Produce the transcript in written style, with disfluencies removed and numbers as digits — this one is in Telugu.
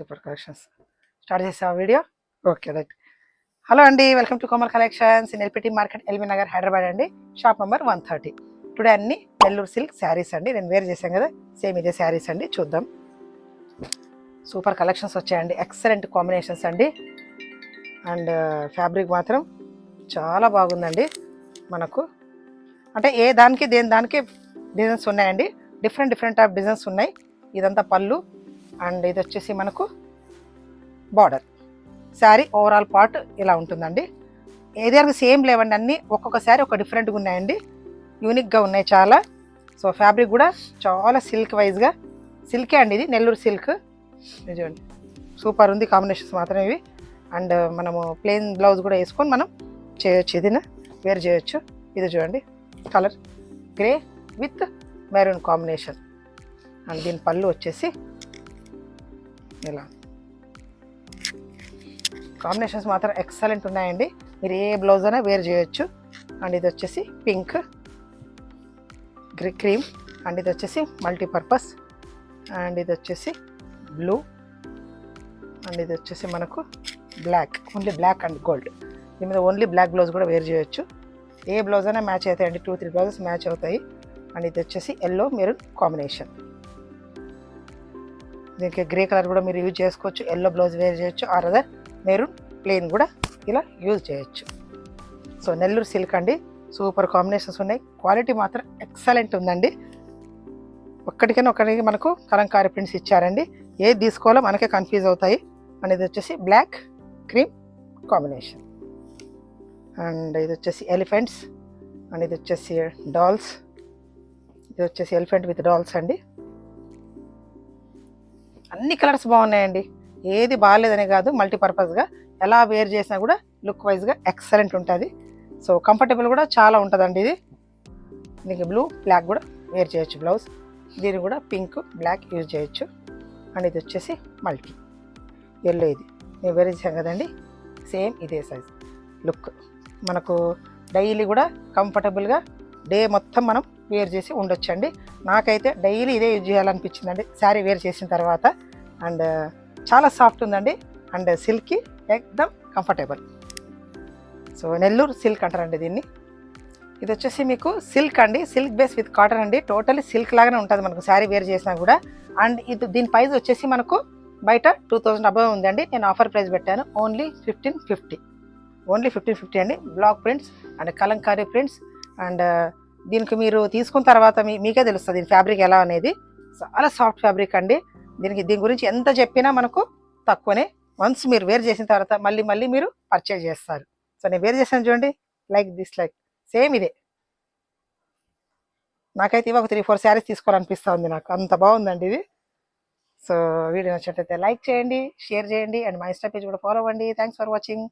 సూపర్ కలెక్షన్స్ స్టార్ట్ చేసావా వీడియో? Okay right. హలో అండి, welcome to Komal collections in LPT market, LB Nagar, Hyderabad అండి. Shop number 130. టుడే అన్ని నెల్లూరు సిల్క్ శారీస్ అండి. నేను వేర్ చేశాను కదా, సేమ్ ఇదే శారీస్ అండి. చూద్దాం. సూపర్ కలెక్షన్స్ వచ్చాయండి, ఎక్సలెంట్ కాంబినేషన్స్ అండి. అండ్ ఫ్యాబ్రిక్ మాత్రం చాలా బాగుందండి. మనకు అంటే ఏ దానికి దేని దానికి డిజైన్స్ ఉన్నాయండి. డిఫరెంట్ టైప్ డిజైన్స్ ఉన్నాయి. ఇదంతా పళ్ళు అండ్ ఇది వచ్చేసి మనకు బార్డర్. శారీ ఓవరాల్ పార్ట్ ఇలా ఉంటుందండి. ఏదైనా సేమ్ లేవండి, అన్నీ ఒక్కొక్క శారీ ఒక డిఫరెంట్గా ఉన్నాయండి, యూనిక్గా ఉన్నాయి చాలా. సో ఫ్యాబ్రిక్ కూడా చాలా సిల్క్ వైజ్గా సిల్కే అండి, ఇది నెల్లూరు సిల్క్. చూడండి సూపర్ ఉంది, కాంబినేషన్స్ మాత్రం ఇవి. అండ్ మనము ప్లెయిన్ బ్లౌజ్ కూడా వేసుకొని మనం చేయొచ్చు, ఇది వేర్ చేయొచ్చు. ఇది చూడండి colour grey with maroon combination. And దీని పళ్ళు వచ్చేసి ఇలా. కాంబినేషన్స్ మాత్రం ఎక్సలెంట్ ఉన్నాయండి, మీరు ఏ బ్లౌజ్ అయినా వేర్ చేయొచ్చు. అండ్ ఇది వచ్చేసి పింక్ క్రీమ్, అండ్ ఇది వచ్చేసి మల్టీపర్పస్, అండ్ ఇది వచ్చేసి బ్లూ, అండ్ ఇది వచ్చేసి మనకు black, only black and gold. దీని మీద ఓన్లీ బ్లాక్ బ్లౌజ్ కూడా వేర్ చేయొచ్చు. ఏ బ్లౌజ్ అయినా మ్యాచ్ అవుతాయండి, 2-3 బ్లౌజెస్ మ్యాచ్ అవుతాయి. అండ్ ఇది వచ్చేసి ఎల్లో మెరూన్ కాంబినేషన్. దీనికి గ్రే కలర్ కూడా మీరు యూజ్ చేసుకోవచ్చు, ఎల్లో బ్లౌజ్ వేర్ చేయొచ్చు, ఆర్ అదర్ మెరూన్ ప్లెయిన్ కూడా ఇలా యూజ్ చేయొచ్చు. సో నెల్లూరు సిల్క్ అండి, సూపర్ కాంబినేషన్స్ ఉన్నాయి. క్వాలిటీ మాత్రం ఎక్సలెంట్ ఉందండి. ఒక్కటికి మనకు కలంకారీ ప్రింట్స్ ఇచ్చారండి. ఏది తీసుకోవాలో మనకే కన్ఫ్యూజ్ అవుతాయి. అండ్ ఇది వచ్చేసి బ్లాక్ క్రీమ్ కాంబినేషన్. అండ్ ఇది వచ్చేసి ఎలిఫెంట్స్, అండ్ ఇది వచ్చేసి డాల్స్. ఇది వచ్చేసి ఎలిఫెంట్ విత్ డాల్స్ అండి. అన్ని కలర్స్ బాగున్నాయండి, ఏది బాగాలేదనే కాదు, మల్టీపర్పస్గా ఎలా వేర్ చేసినా కూడా లుక్ వైజ్గా ఎక్సలెంట్ ఉంటుంది. సో కంఫర్టబుల్ కూడా చాలా ఉంటుందండి. ఇది దీనికి బ్లూ బ్లాక్ కూడా వేర్ చేయొచ్చు బ్లౌజ్. దీన్ని కూడా పింక్ బ్లాక్ యూజ్ చేయొచ్చు. అండ్ ఇది వచ్చేసి మల్టీ ఎల్లో, ఇది నేను వేర్ చేసాను కదండి, సేమ్ ఇదే సైజ్ లుక్. మనకు డైలీ కూడా కంఫర్టబుల్గా డే మొత్తం మనం వేర్ చేసి ఉండొచ్చండి. నాకైతే డైలీ ఇదే యూజ్ చేయాలనిపించిందండి శారీ వేర్ చేసిన తర్వాత. అండ్ చాలా సాఫ్ట్ ఉందండి, అండ్ సిల్క్కి ఎక్దమ్ కంఫర్టబుల్. సో నెల్లూరు సిల్క్ అంటారండి దీన్ని. ఇది వచ్చేసి మీకు సిల్క్ అండి, సిల్క్ బేస్ విత్ కాటన్ అండి. టోటల్లీ సిల్క్ లాగానే ఉంటుంది మనకు శారీ వేర్ చేసినా కూడా. అండ్ ఇది దీని ప్రైస్ వచ్చేసి మనకు బయట 2000 అబవ్ ఉందండి. నేను ఆఫర్ ప్రైస్ పెట్టాను, ఓన్లీ 1550 అండి. Block prints and Kalamkari prints. And దీనికి మీరు తీసుకున్న తర్వాత మీకే తెలుస్తుంది దీని ఫ్యాబ్రిక్ ఎలా అనేది. చాలా సాఫ్ట్ ఫ్యాబ్రిక్ అండి. దీని గురించి ఎంత చెప్పినా మనకు తక్కువనే. వన్స్ మీరు వేర్ చేసిన తర్వాత మళ్ళీ మీరు పర్చేజ్ చేస్తారు. సో నేను వేర్ చేశాను చూడండి, లైక్ సేమ్ ఇదే. నాకైతే ఇవి ఒక 3-4 శారీస్ తీసుకోవాలనిపిస్తూ ఉంది, నాకు అంత బాగుందండి ఇది. సో వీడియో నచ్చినట్లయితే లైక్ చేయండి, షేర్ చేయండి, అండ్ మా ఇన్స్టా పేజ్ కూడా ఫాలో అవ్వండి. Thanks for watching.